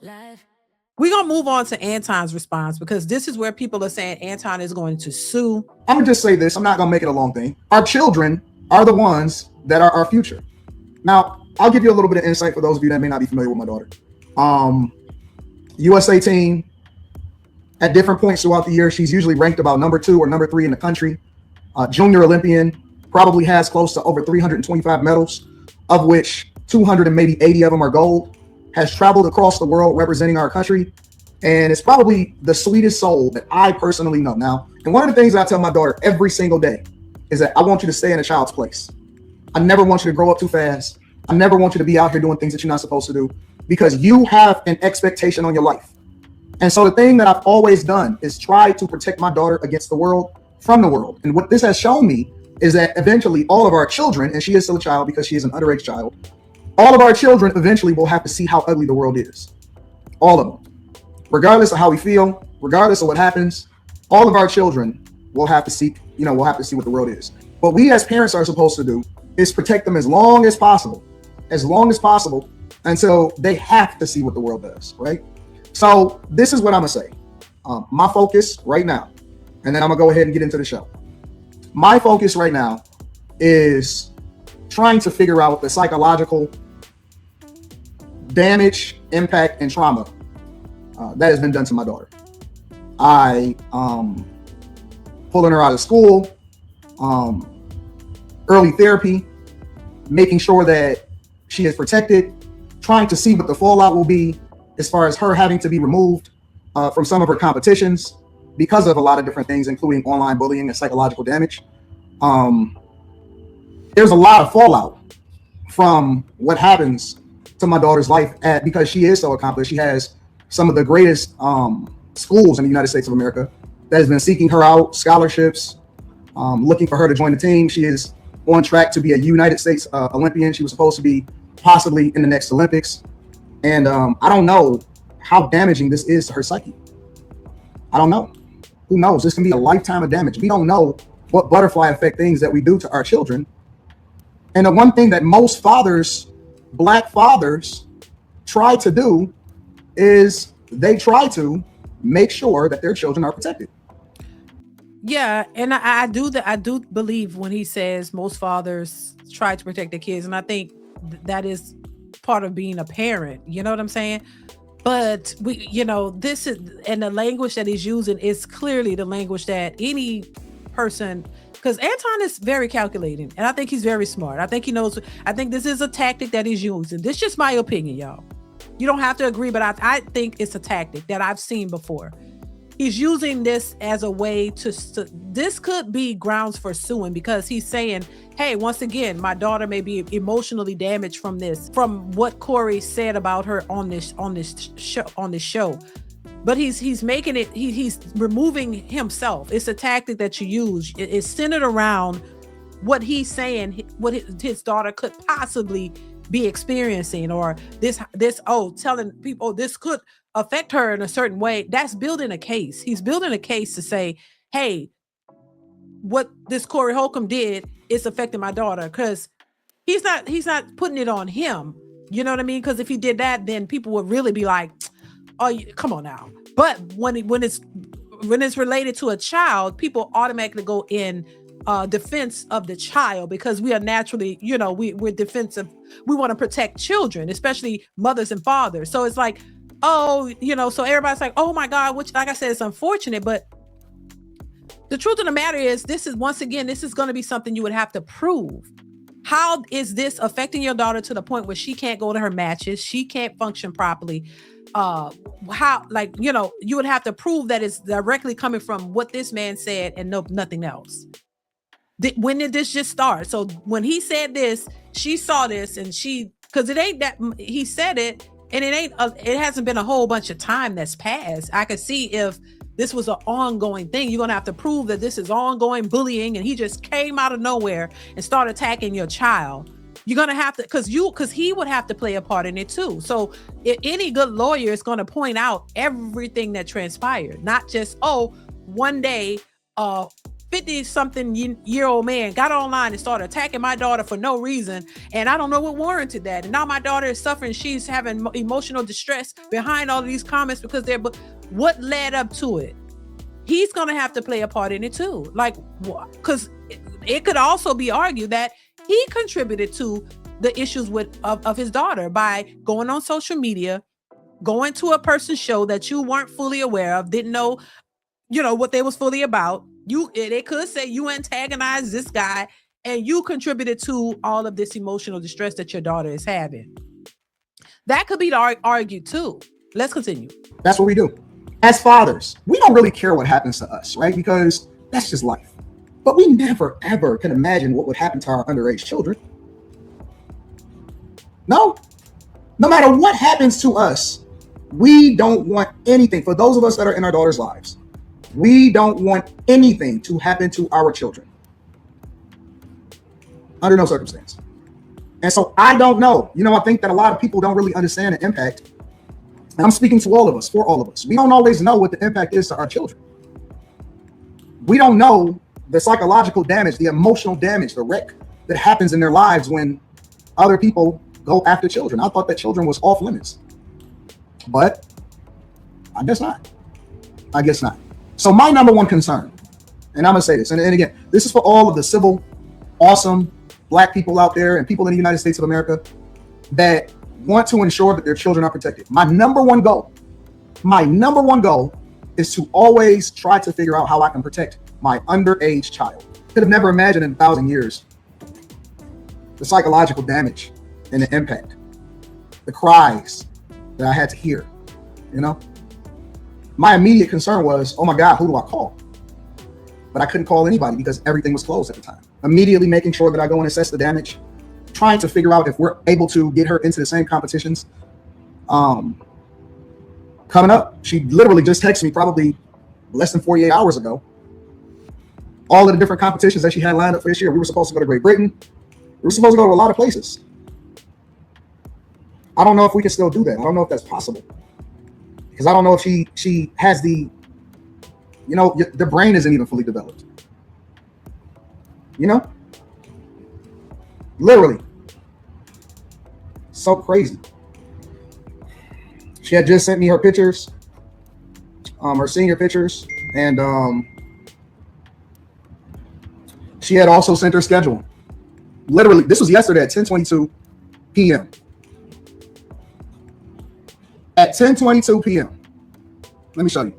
We're going to move on to Anton's response because this is where people are saying Anton is going to sue. I'm going to just say this. I'm not going to make it a long thing. Our children are the ones that are our future. Now, I'll give you a little bit of insight for those of you that may not be familiar with my daughter. USA team, at different points throughout the year, she's usually ranked about number 2 or number 3 in the country. Junior Olympian, probably has close to over 325 medals, of which 200 and maybe 80 of them are gold. Has traveled across the world representing our country, and is probably the sweetest soul that I personally know. Now, and one of the things that I tell my daughter every single day is that I want you to stay in a child's place. I never want you to grow up too fast. I never want you to be out here doing things that you're not supposed to do, because you have an expectation on your life. And so the thing that I've always done is try to protect my daughter against the world from the world. And what this has shown me is that eventually all of our children, and she is still a child because she is an underage child, all of our children eventually will have to see how ugly the world is. All of them. Regardless of how we feel, regardless of what happens, all of our children will have to see, we'll have to see what the world is. What we as parents are supposed to do is protect them as long as possible, until they have to see what the world does, right? So this is what I'm gonna say. My focus right now, and then I'm gonna go ahead and get into the show. My focus right now is trying to figure out the psychological damage, impact, and trauma that has been done to my daughter. I pulling her out of school, early therapy, making sure that she is protected, trying to see what the fallout will be as far as her having to be removed from some of her competitions because of a lot of different things, including online bullying and psychological damage. There's a lot of fallout from what happens to my daughter's life because she is so accomplished. She has some of the greatest schools in the United States of America that has been seeking her out, scholarships, looking for her to join the team. She is on track to be a United States Olympian. She was supposed to be possibly in the next Olympics. And I don't know how damaging this is to her psyche. I don't know. Who knows? This can be a lifetime of damage. We don't know what butterfly effect things that we do to our children. And the one thing that most fathers, Black fathers, try to do is they try to make sure that their children are protected. Yeah, and I do believe when he says most fathers try to protect their kids, and I think that is part of being a parent. You know what I'm saying? But this is, and the language that he's using is clearly the language that any person, because Anton is very calculating, and I think he's very smart. I think he knows. I think this is a tactic that he's using. This is just my opinion, y'all. You don't have to agree, but I think it's a tactic that I've seen before. He's using this as a way to this could be grounds for suing, because he's saying, hey, once again, my daughter may be emotionally damaged from what Corey said about her on this show. But he's making it, he's removing himself. It's a tactic that you use. It's centered around what he's saying, what his daughter could possibly be experiencing, or telling people this could affect her in a certain way. That's building a case. He's building a case to say, hey, what this Corey Holcomb did is affecting my daughter, because he's not putting it on him. You know what I mean? Because if he did that, then people would really be like, oh, come on now. But when it's related to a child, people automatically go in defense of the child, because we are naturally, we're defensive. We want to protect children, especially mothers and fathers. So it's like, so everybody's like, oh my God, which, like I said, it's unfortunate, but the truth of the matter is, this is going to be something you would have to prove. How is this affecting your daughter to the point where she can't go to her matches? She can't function properly. You would have to prove that it's directly coming from what this man said and nothing else. When did this just start? So when he said this, she saw this, and because it ain't that he said it, and it hasn't been a whole bunch of time that's passed. I could see if this was an ongoing thing. You're going to have to prove that this is ongoing bullying, and he just came out of nowhere and started attacking your child. You're going to have to, because he would have to play a part in it too. So any good lawyer is going to point out everything that transpired, not just, one day, 50-something-year-old man got online and started attacking my daughter for no reason, and I don't know what warranted that. And now my daughter is suffering. She's having emotional distress behind all of these comments because what led up to it? He's gonna have to play a part in it too. Like, because it could also be argued that he contributed to the issues of his daughter by going on social media, going to a person's show that you weren't fully aware of, didn't know, what they was fully about. They could say you antagonized this guy and you contributed to all of this emotional distress that your daughter is having. That could be argued too. Let's continue. That's what we do. As fathers, we don't really care what happens to us, right? Because that's just life. But we never, ever can imagine what would happen to our underage children. No matter what happens to us, we don't want anything. For those of us that are in our daughters' lives, we don't want anything to happen to our children. Under no circumstance. And so I don't know. I think that a lot of people don't really understand the impact. And I'm speaking to all of us, for all of us. We don't always know what the impact is to our children. We don't know the psychological damage, the emotional damage, the wreck that happens in their lives when other people go after children. I thought that children was off limits. But I guess not. So my number one concern, and I'm going to say this, and again, this is for all of the civil, awesome Black people out there and people in the United States of America that want to ensure that their children are protected. My number one goal is to always try to figure out how I can protect my underage child. Could have never imagined in 1,000 years the psychological damage and the impact, the cries that I had to hear. My immediate concern was, oh my God, who do I call? But I couldn't call anybody because everything was closed at the time. Immediately making sure that I go and assess the damage, trying to figure out if we're able to get her into the same competitions. Coming up, she literally just texted me probably less than 48 hours ago. All of the different competitions that she had lined up for this year. We were supposed to go to Great Britain. We were supposed to go to a lot of places. I don't know if we can still do that. I don't know if that's possible. Because I don't know if she has the brain isn't even fully developed. Literally. So crazy. She had just sent me her pictures, her senior pictures, and she had also sent her schedule. Literally, this was yesterday at 10:22 p.m. At 10:22 p.m. Let me show you.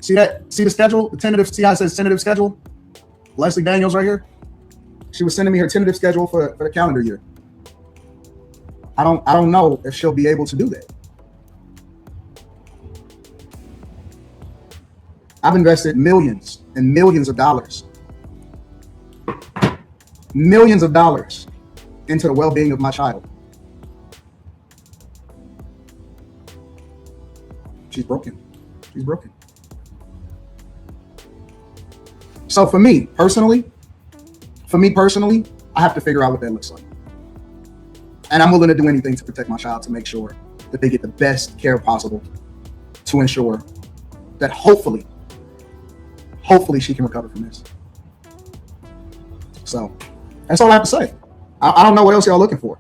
See that? See the schedule? The tentative. See how it says tentative schedule? Leslie Daniels right here. She was sending me her tentative schedule for the calendar year. I don't know if she'll be able to do that. I've invested millions and millions of dollars into the well-being of my child. She's broken. So for me personally, I have to figure out what that looks like. And I'm willing to do anything to protect my child, to make sure that they get the best care possible, to ensure that hopefully she can recover from this. So that's all I have to say. I don't know what else y'all looking for.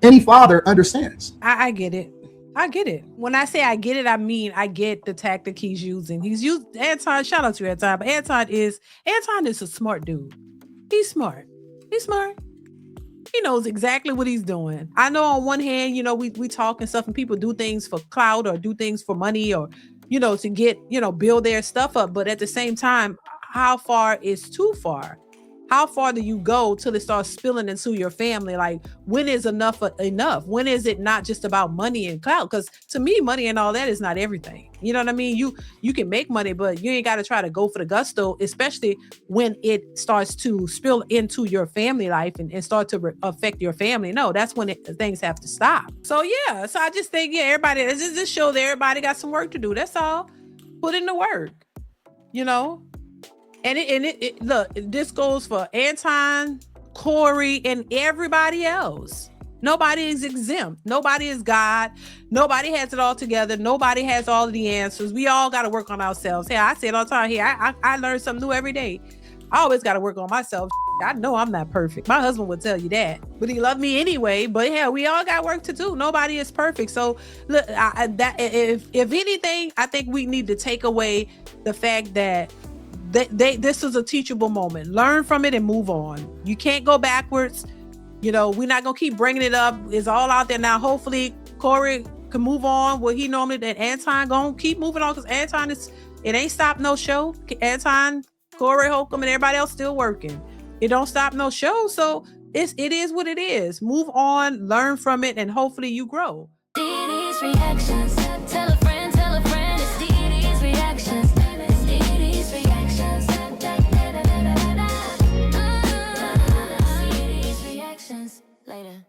Any father understands. I get it. When I say I get it, I mean I get the tactic he's using. He's used Anton. Shout out to Anton, but Anton is a smart dude. He's smart. He knows exactly what he's doing. I know on one hand, we talk and stuff, and people do things for clout or do things for money or to get build their stuff up. But at the same time, how far is too far? How far do you go till it starts spilling into your family? Like, when is enough enough? When is it not just about money and clout? Because to me, money and all that is not everything. You know what I mean? You can make money, but you ain't got to try to go for the gusto, especially when it starts to spill into your family life and start to affect your family. No, that's when things have to stop. So yeah, so I just think, everybody, this is this show that everybody got some work to do. That's all. Put in the work, And it look, this goes for Anton, Corey, and everybody else. Nobody is exempt. Nobody is God. Nobody has it all together. Nobody has all of the answers. We all got to work on ourselves. Hey, I say it all the time here. I learn something new every day. I always got to work on myself. I know I'm not perfect. My husband would tell you that, but he loved me anyway. But yeah, we all got work to do. Nobody is perfect. So look, that if anything, I think we need to take away the fact that this is a teachable moment. Learn from it and move on. You can't go backwards. You know, we're not gonna keep bringing it up. It's all out there now. Hopefully, Corey can move on what he normally did. Anton gonna keep moving on because Anton it ain't stopped no show. Anton, Corey, Holcomb, and everybody else still working. It don't stop no show. So it is what it is. Move on, learn from it, and hopefully you grow. DeeDee's reactions. Tell a friend, it's DeeDee's reactions. It's DeeDee's reactions. DeeDee's reactions. Later.